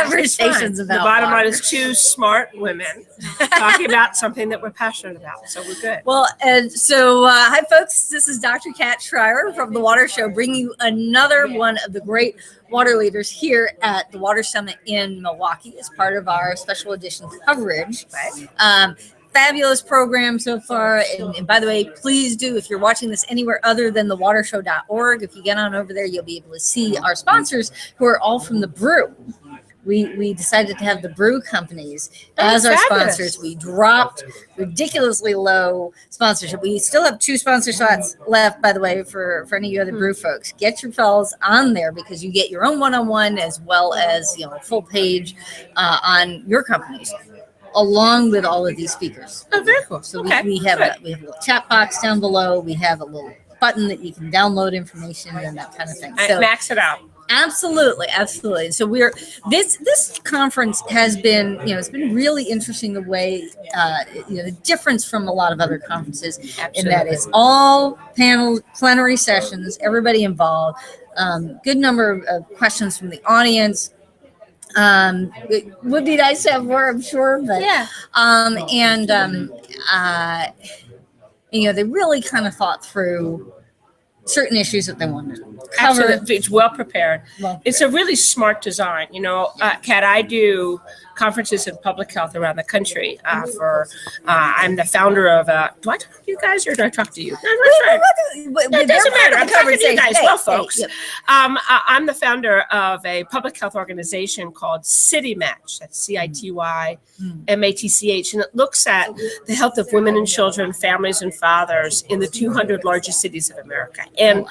conversations about the bottom water. line is two smart women talking about something that we're passionate about. So we're good. Well, and so hi, folks. This is Dr. Kat Schreier from The Water Show, bringing you another one of the great water leaders here at the Water Summit in Milwaukee as part of our special edition coverage. Fabulous program so far. And by the way, please do, if you're watching this anywhere other than thewatershow.org, if you get on over there, you'll be able to see our sponsors who are all from the brew. We decided to have the brew companies as our sponsors. We dropped ridiculously low sponsorship. We still have 2 sponsor slots left, by the way, for any of you other brew folks. Get your fellows on there because you get your own one-on-one as well as a full page on your companies, along with all of these speakers. Oh, very cool. So we have a little chat box down below. We have a little button that you can download information and that kind of thing. So max it out. Absolutely. So this conference has been, it's been really interesting the way, the difference from a lot of other conferences. Absolutely. In that it's all plenary sessions, everybody involved, good number of questions from the audience. It would be nice to have more, I'm sure, but they really kind of thought through certain issues that they wanted to cover. Absolutely. It's well prepared. It's a really smart design. Kat, I do conferences in public health around the country. I'm the founder of. Do I talk to you guys or do I talk to you? It doesn't matter. I'm talking to you guys. Folks. I'm the founder of a public health organization called City Match. That's CITY MATCH, and it looks at the health of women and children, families and fathers in the 200 largest cities of America. And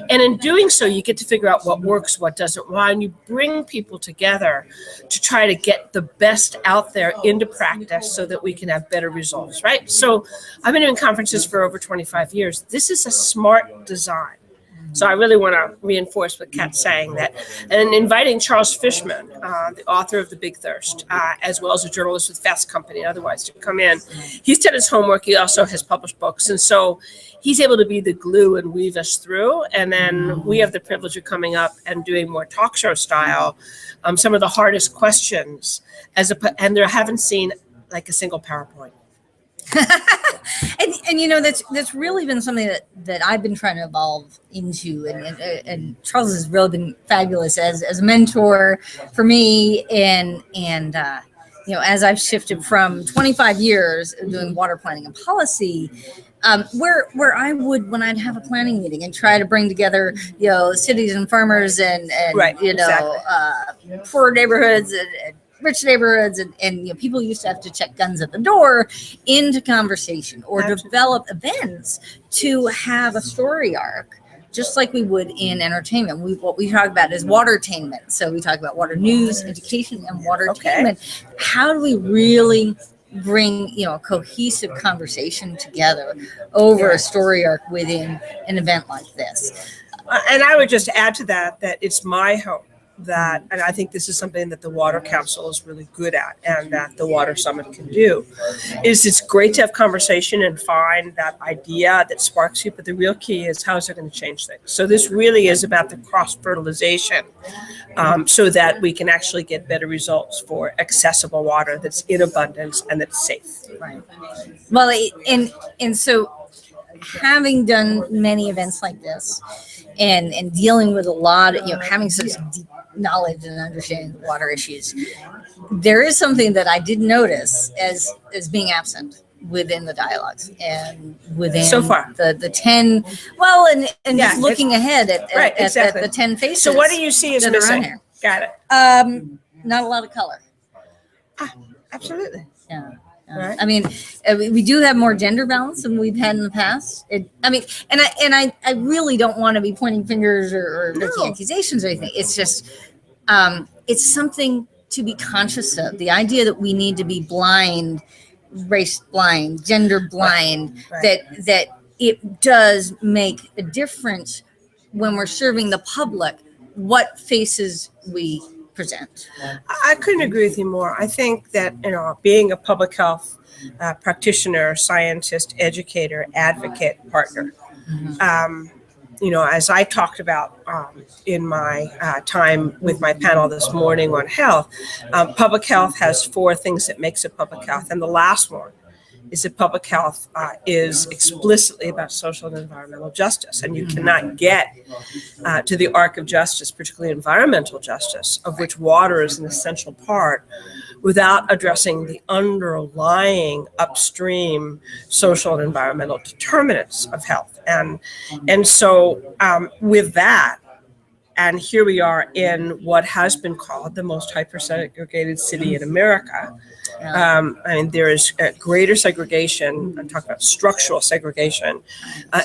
in doing so, you get to figure out what works, what doesn't, why, and you bring people together to try to get the best out there into practice so that we can have better results, right? So I've been doing conferences for over 25 years. This is a smart design. So I really want to reinforce what Kat's saying, that, and inviting Charles Fishman, the author of The Big Thirst, as well as a journalist with Fast Company and otherwise, to come in. He's done his homework. He also has published books. And so he's able to be the glue and weave us through. And then we have the privilege of coming up and doing more talk show style, some of the hardest questions, and they haven't seen like a single PowerPoint. and that's really been something that I've been trying to evolve into, and Charles has really been fabulous as a mentor for me, and as I've shifted from 25 years doing water planning and policy, where I would, when I'd have a planning meeting and try to bring together cities and farmers and poor neighborhoods and rich neighborhoods and people used to have to check guns at the door into conversation or develop events to have a story arc, just like we would in entertainment. What we talk about is watertainment. So we talk about water news, education, and watertainment. How do we really bring a cohesive conversation together over a story arc within an event like this? And I would just add to that it's my hope that, and I think this is something that the Water Council is really good at and that the Water Summit can do, is it's great to have conversation and find that idea that sparks you, but the real key is how is it going to change things? So this really is about the cross-fertilization so that we can actually get better results for accessible water that's in abundance and that's safe. Right. Well, and so having done many events like this and dealing with a lot of, having such deep knowledge and understanding of water issues, there is something that I did notice as being absent within the dialogues and within so far the 10, and just looking ahead at the 10 faces. So what do you see as missing? Here. Got it. Not a lot of color. Absolutely. Yeah. Right. I mean, we do have more gender balance than we've had in the past. I really don't want to be pointing fingers or making accusations or anything. It's just, it's something to be conscious of. The idea that we need to be blind, race blind, gender blind, that it does make a difference when we're serving the public, what faces we present. I couldn't agree with you more. I think that, being a public health practitioner, scientist, educator, advocate, partner, as I talked about in my time with my panel this morning on health, public health has four things that makes it public health. And the last one is that public health is explicitly about social and environmental justice. And you cannot get to the arc of justice, particularly environmental justice, of which water is an essential part, without addressing the underlying upstream social and environmental determinants of health. And so with that, and here we are in what has been called the most hyper-segregated city in America. There is a greater segregation, I'm talking about structural segregation,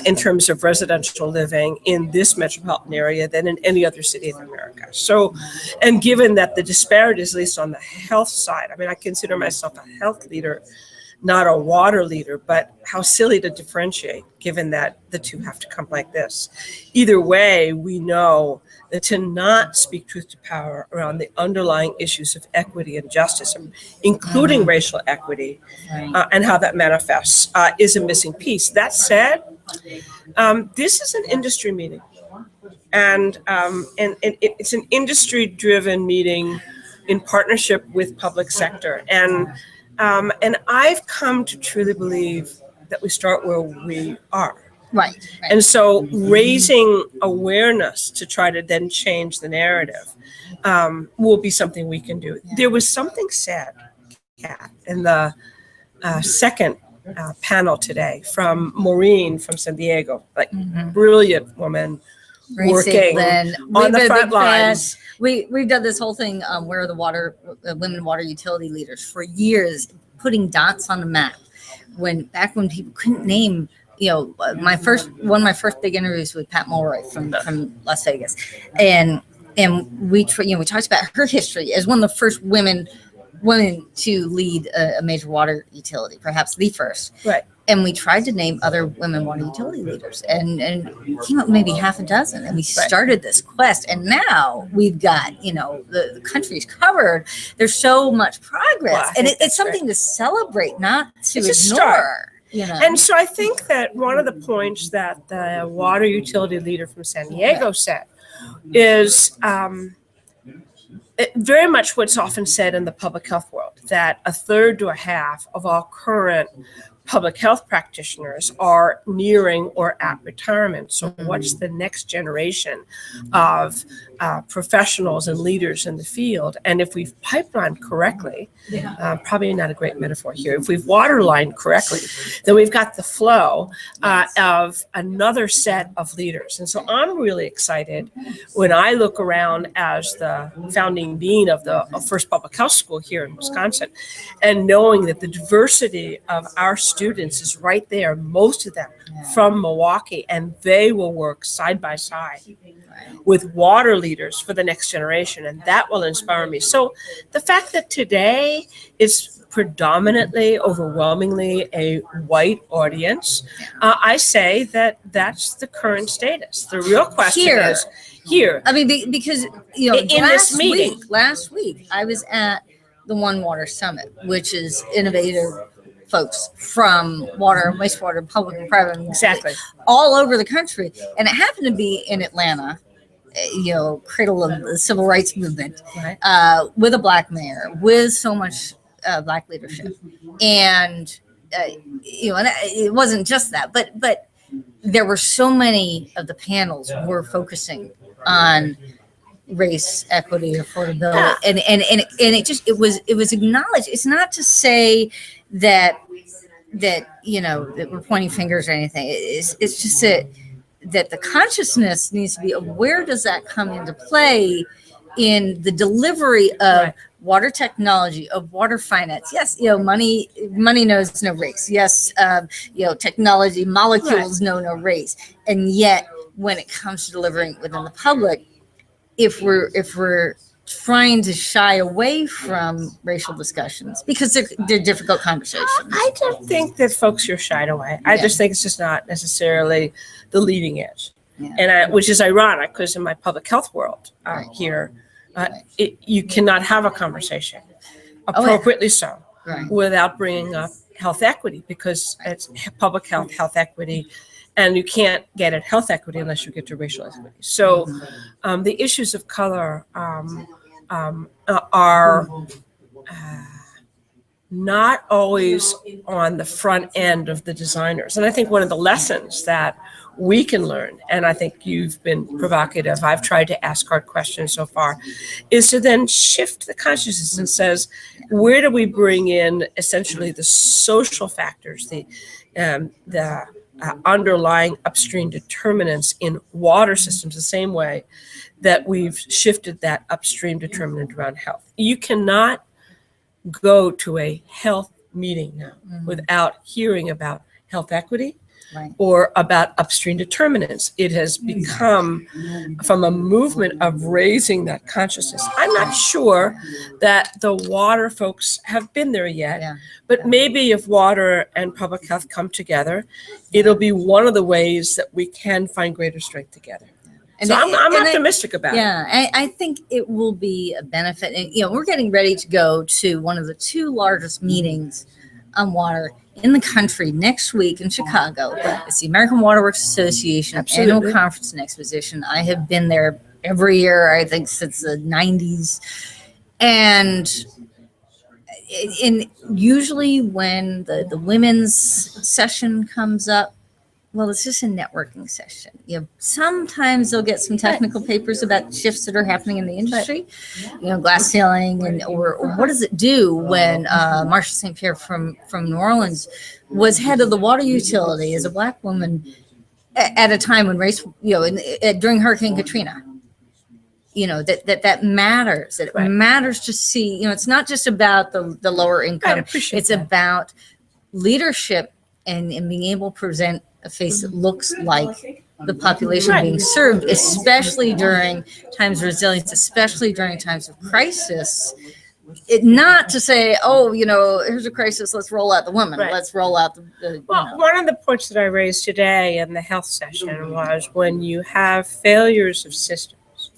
in terms of residential living in this metropolitan area than in any other city in America. So, and given that the disparities, at least on the health side, I consider myself a health leader, not a water leader, but how silly to differentiate, given that the two have to come like this. Either way, we know that to not speak truth to power around the underlying issues of equity and justice, including racial equity, and how that manifests, is a missing piece. That said, this is an industry meeting, and it's an industry-driven meeting in partnership with public sector. And I've come to truly believe that we start where we are. Right. And so raising awareness to try to then change the narrative will be something we can do. There was something said, Kat, in the second panel today from Maureen from San Diego, brilliant woman working on the front lines. We've done this whole thing where are the women water utility leaders for years, putting dots on the map. Back when people couldn't name, one of my first big interviews with Pat Mulroy from Las Vegas, and we talked about her history as one of the first women to lead a major water utility, perhaps the first. Right. And we tried to name other women water utility leaders, and came up maybe half a dozen. And we started this quest, and now we've got the country's covered. There's so much progress, and it's something to celebrate, not to ignore. And so I think that one of the points that the water utility leader from San Diego said is very much what's often said in the public health world, that a third to a half of all current public health practitioners are nearing or at retirement. So what's the next generation of professionals and leaders in the field? And if we've pipelined correctly, probably not a great metaphor here, if we've waterlined correctly, then we've got the flow of another set of leaders. And so I'm really excited when I look around as the founding dean of the first public health school here in Wisconsin, and knowing that the diversity of our students is right there, most of them from Milwaukee, and they will work side by side with water leaders for the next generation, and that will inspire me. So the fact that today is predominantly, overwhelmingly a white audience, I say that that's the current status. The real question is here. Because in this meeting last week, I was at the One Water Summit, which is innovative folks from water, wastewater, public and private, exactly, all over the country. And it happened to be in Atlanta, cradle of the civil rights movement, with a Black mayor, with so much Black leadership. And, and it wasn't just that, but there were so many of the panels were focusing on race, equity, affordability, and it was acknowledged. It's not to say that we're pointing fingers or anything. It's just that the consciousness needs to be of where does that come into play in the delivery of water technology, of water finance. Yes, money knows no race. Yes, technology, molecules know no race. And yet, when it comes to delivering within the public, if we're trying to shy away from racial discussions because they're difficult conversations. I don't think that folks are shied away. I just think it's just not necessarily the leading edge, and which is ironic because in my public health world here, you cannot have a conversation appropriately without bringing up health equity, because it's public health, health equity, And you can't get at health equity unless you get to racial equity. So the issues of color are not always on the front end of the designers. And I think one of the lessons that we can learn, and I think you've been provocative, I've tried to ask hard questions so far, is to then shift the consciousness and says, where do we bring in essentially the social factors, the underlying upstream determinants in water systems, the same way that we've shifted that upstream determinant around health. You cannot go to a health meeting now without hearing about health equity or about upstream determinants. It has become from a movement of raising that consciousness. I'm not sure that the water folks have been there yet, but maybe if water and public health come together, it'll be one of the ways that we can find greater strength together. And so I'm optimistic about it. Yeah, I think it will be a benefit. And, we're getting ready to go to one of the 2 largest meetings on water in the country next week in Chicago. It's the American Water Works Association annual conference and exposition. I have been there every year, I think, since the 90s. And usually when the women's session comes up, well, it's just a networking session. Sometimes they'll get some technical papers about shifts that are happening in the industry, glass ceiling, or what does it do when Marsha St. Pierre from New Orleans was head of the water utility as a Black woman at a time when race, during Hurricane Katrina. That matters. That it matters to see. It's not just about the lower income. It's about leadership and being able to present a face that looks like the population being served, especially during times of resilience, especially during times of crisis. Not to say, here's a crisis, let's roll out the woman. Let's roll out the one of the points that I raised today in the health session was when you have failures of systems,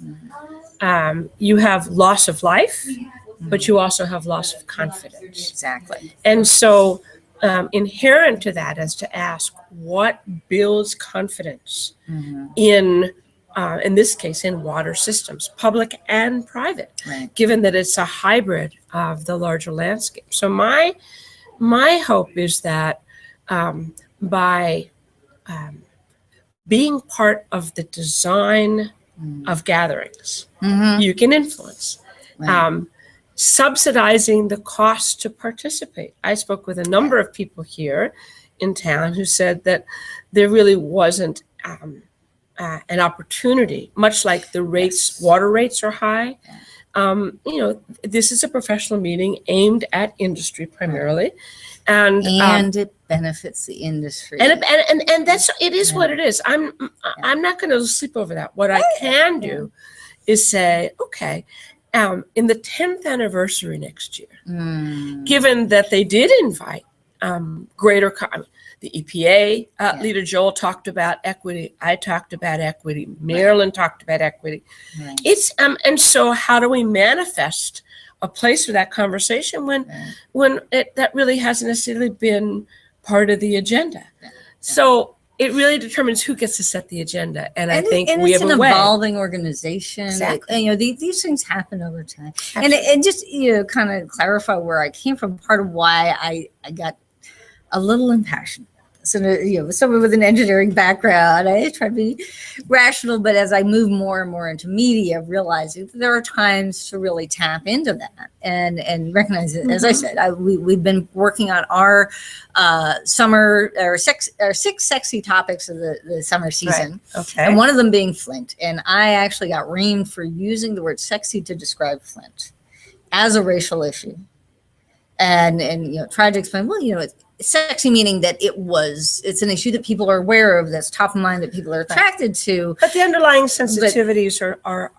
you have loss of life, but you also have loss of confidence. Exactly. And so inherent to that is to ask what builds confidence in this case, in water systems, public and private, given that it's a hybrid of the larger landscape. So my hope is that by being part of the design of gatherings, you can influence. Subsidizing the cost to participate. I spoke with a number of people here in town who said that there really wasn't an opportunity, much like the water rates are high. This is a professional meeting aimed at industry primarily. And it benefits the industry. And that's, it is what it is. I'm not going to sleep over that. What I can do is say, okay, in the 10th anniversary next year, given that they did invite the EPA leader Joel talked about equity, I talked about equity, Marilyn talked about equity. It's and so how do we manifest a place for that conversation when that really hasn't necessarily been part of the agenda? So it really determines who gets to set the agenda, and I think we have a way. It's an evolving organization. Exactly. These things happen over time. Absolutely. And just kind of clarify where I came from. Part of why I got a little impassioned. So someone with an engineering background, I try to be rational, but as I move more and more into media, realizing that there are times to really tap into that and recognize it. As I said, we've been working on our summer or 6 sexy topics of the summer season, and one of them being Flint. And I actually got reamed for using the word sexy to describe Flint as a racial issue, and tried to explain. Well, it's sexy meaning that it's an issue that people are aware of, that's top of mind, that people are attracted to. But the underlying sensitivities are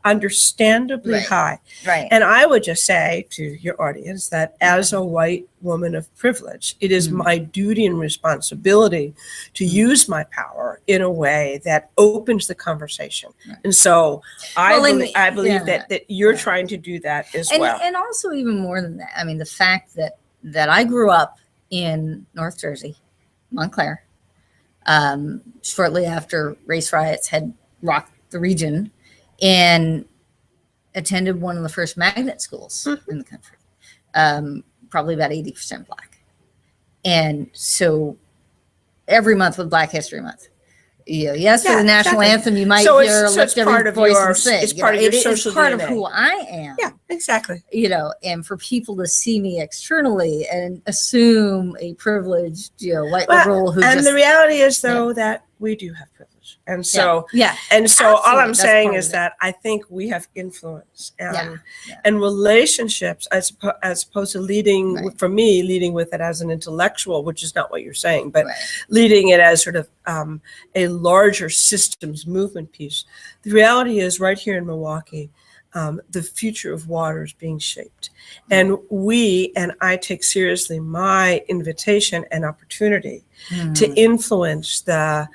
understandably high. And I would just say to your audience that as a white woman of privilege, it is my duty and responsibility to use my power in a way that opens the conversation. And so I believe that you're trying to do that as well. And also even more than that, I mean, the fact that I grew up in North Jersey, Montclair, shortly after race riots had rocked the region, and attended one of the first magnet schools in the country, probably about 80% Black. And so every month with Black History Month, yes, for the national anthem, you might hear lift every voice and sing. It's part of your social DNA. It's part of who I am. Yeah, exactly. And for people to see me externally and assume a privileged, white liberal who and the reality is, though, that we do have privilege. And so, all I'm saying is that I think we have influence and relationships as opposed to leading, for me, leading with it as an intellectual, which is not what you're saying, but leading it as sort of a larger systems movement piece. The reality is right here in Milwaukee, the future of water is being shaped. And I take seriously my invitation and opportunity to influence the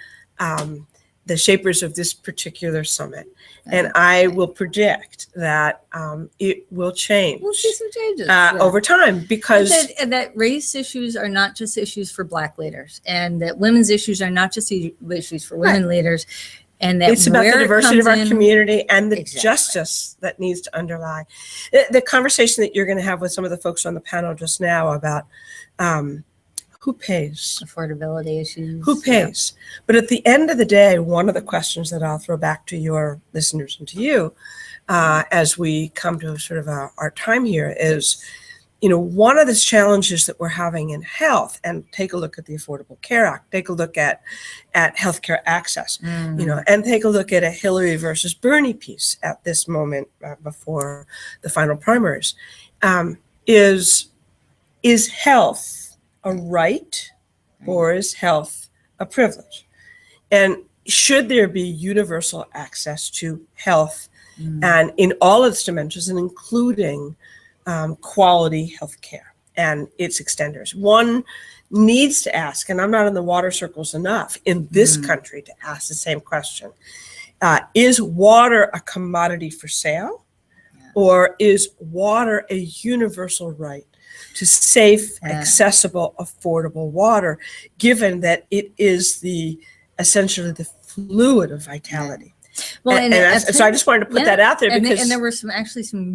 shapers of this particular summit. And I will predict that it will change. We'll see some changes over time, because and that race issues are not just issues for Black leaders, and that women's issues are not just issues for women leaders. And that it's about the diversity of our community and the justice that needs to underlie the conversation that you're going to have with some of the folks on the panel just now about who pays, affordability issues, who pays. But at the end of the day, one of the questions that I'll throw back to your listeners and to you as we come to sort of our time here is, one of the challenges that we're having in health, and take a look at the Affordable Care Act, take a look at healthcare access, and take a look at a Hillary versus Bernie piece at this moment before the final primaries, is health a right, or is health a privilege? And should there be universal access to health and in all its dimensions, and including quality health care and its extenders? One needs to ask, and I'm not in the water circles enough in this country to ask the same question, is water a commodity for sale, or is water a universal right to safe, accessible, affordable water, given that it is essentially the fluid of vitality? Well, so I just wanted to put that out there, because there were some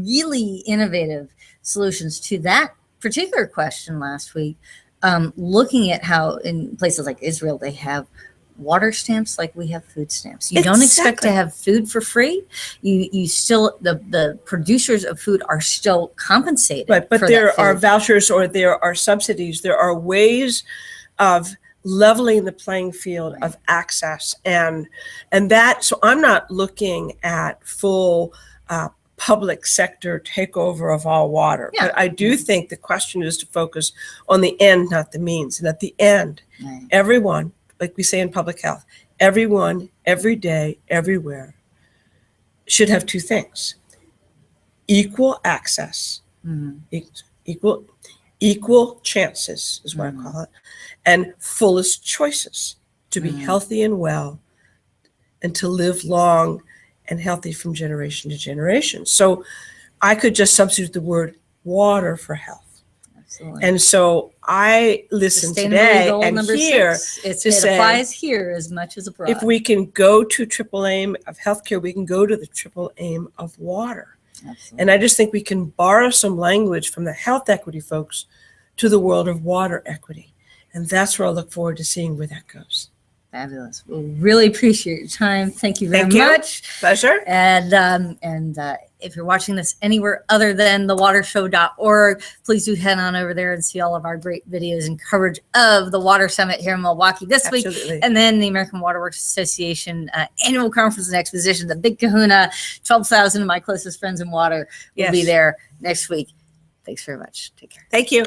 really innovative solutions to that particular question last week, looking at how in places like Israel they have water stamps like we have food stamps. You don't expect to have food for free. You still, the producers of food are still compensated. Right, but there are vouchers, or there are subsidies. There are ways of leveling the playing field of access, and that. So I'm not looking at full public sector takeover of all water, but I do think the question is to focus on the end, not the means. And at the end, everyone, like we say in public health, everyone, every day, everywhere, should have two things: equal access, equal chances is what I call it, and fullest choices to be healthy and well, and to live long and healthy from generation to generation. So I could just substitute the word water for health. Absolutely. And so I listen today and hear it applies here as much as abroad. If we can go to triple aim of healthcare, we can go to the triple aim of water. Absolutely. And I just think we can borrow some language from the health equity folks to the world of water equity. And that's where I look forward to seeing where that goes. Fabulous. Well, really appreciate your time. Thank you very much. Pleasure. And if you're watching this anywhere other than thewatershow.org, please do head on over there and see all of our great videos and coverage of the Water Summit here in Milwaukee this week. And then the American Water Works Association annual conference and exposition, the Big Kahuna, 12,000 of my closest friends in water will be there next week. Thanks very much. Take care. Thank you.